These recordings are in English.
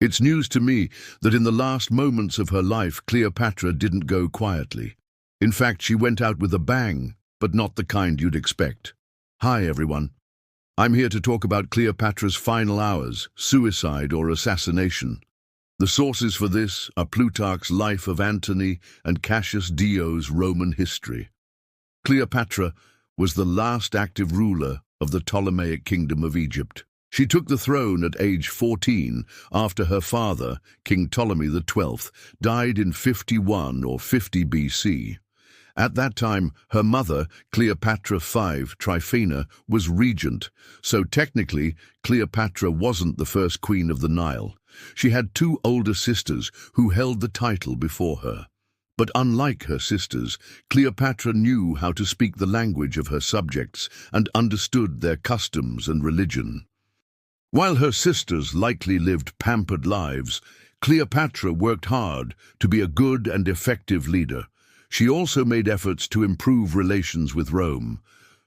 It's news to me that in the last moments of her life, Cleopatra didn't go quietly. In fact, she went out with a bang, but not the kind you'd expect. Hi, everyone. I'm here to talk about Cleopatra's final hours, suicide or assassination. The sources for this are Plutarch's Life of Antony and Cassius Dio's Roman History. Cleopatra was the last active ruler of the Ptolemaic Kingdom of Egypt. She took the throne at age 14 after her father, King Ptolemy XII, died in 51 or 50 BC. At that time, her mother, Cleopatra V Tryphena, was regent, so technically Cleopatra wasn't the first queen of the Nile. She had two older sisters who held the title before her. But unlike her sisters, Cleopatra knew how to speak the language of her subjects and understood their customs and religion. While her sisters likely lived pampered lives, Cleopatra worked hard to be a good and effective leader. She also made efforts to improve relations with Rome.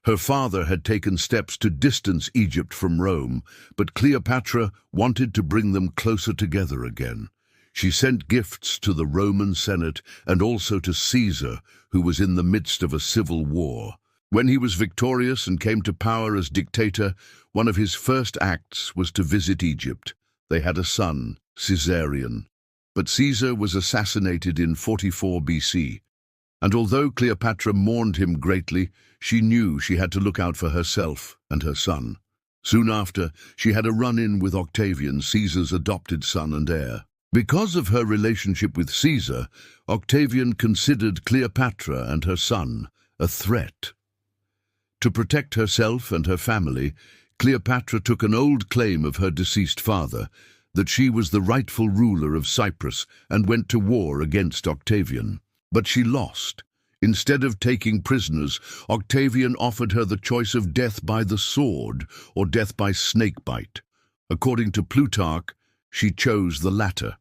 Her father had taken steps to distance Egypt from Rome, but Cleopatra wanted to bring them closer together again. She sent gifts to the Roman Senate and also to Caesar, who was in the midst of a civil war. When he was victorious and came to power as dictator, one of his first acts was to visit Egypt. They had a son, Caesarion. But Caesar was assassinated in 44 BC. And although Cleopatra mourned him greatly, she knew she had to look out for herself and her son. Soon after, she had a run-in with Octavian, Caesar's adopted son and heir. Because of her relationship with Caesar, Octavian considered Cleopatra and her son a threat. To protect herself and her family, Cleopatra took an old claim of her deceased father, that she was the rightful ruler of Cyprus, and went to war against Octavian. But she lost. Instead of taking prisoners, Octavian offered her the choice of death by the sword or death by snakebite. According to Plutarch, she chose the latter.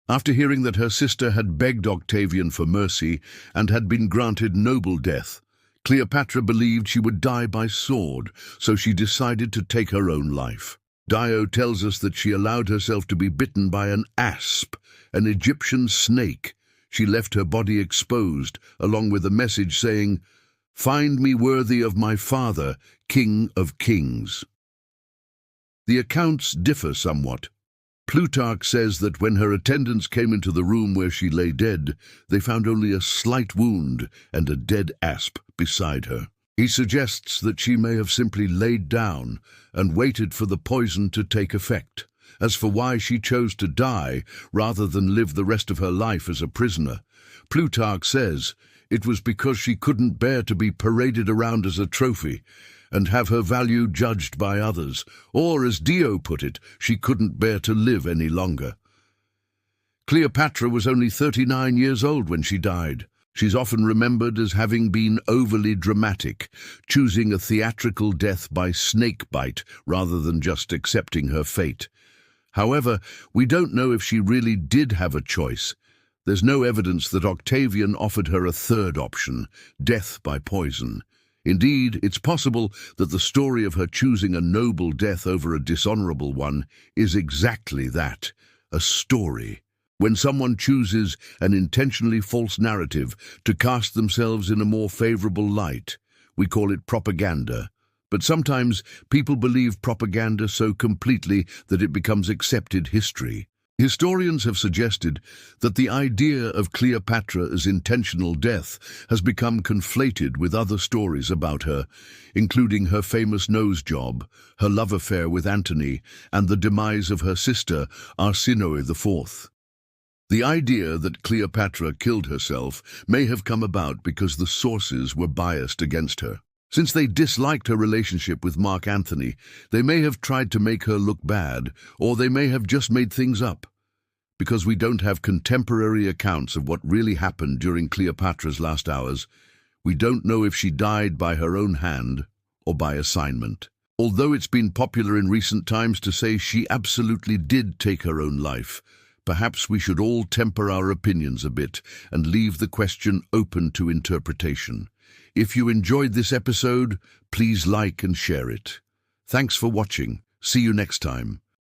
After hearing that her sister had begged Octavian for mercy and had been granted noble death, Cleopatra believed she would die by sword, so she decided to take her own life. Dio tells us that she allowed herself to be bitten by an asp, an Egyptian snake. She left her body exposed, along with a message saying, "Find me worthy of my father, King of Kings." The accounts differ somewhat. Plutarch says that when her attendants came into the room where she lay dead, they found only a slight wound and a dead asp beside her. He suggests that she may have simply laid down and waited for the poison to take effect. As for why she chose to die rather than live the rest of her life as a prisoner, Plutarch says it was because she couldn't bear to be paraded around as a trophy and have her value judged by others, or, as Dio put it, she couldn't bear to live any longer. Cleopatra was only 39 years old when she died. She's often remembered as having been overly dramatic, choosing a theatrical death by snakebite rather than just accepting her fate. However, we don't know if she really did have a choice. There's no evidence that Octavian offered her a third option, death by poison. Indeed, it's possible that the story of her choosing a noble death over a dishonorable one is exactly that, a story. When someone chooses an intentionally false narrative to cast themselves in a more favorable light, we call it propaganda. But sometimes people believe propaganda so completely that it becomes accepted history. Historians have suggested that the idea of Cleopatra as intentional death has become conflated with other stories about her, including her famous nose job, her love affair with Antony, and the demise of her sister, Arsinoe IV. The idea that Cleopatra killed herself may have come about because the sources were biased against her. Since they disliked her relationship with Mark Antony, they may have tried to make her look bad, or they may have just made things up. Because we don't have contemporary accounts of what really happened during Cleopatra's last hours, we don't know if she died by her own hand or by assignment. Although it's been popular in recent times to say she absolutely did take her own life, perhaps we should all temper our opinions a bit and leave the question open to interpretation. If you enjoyed this episode, please like and share it. Thanks for watching. See you next time.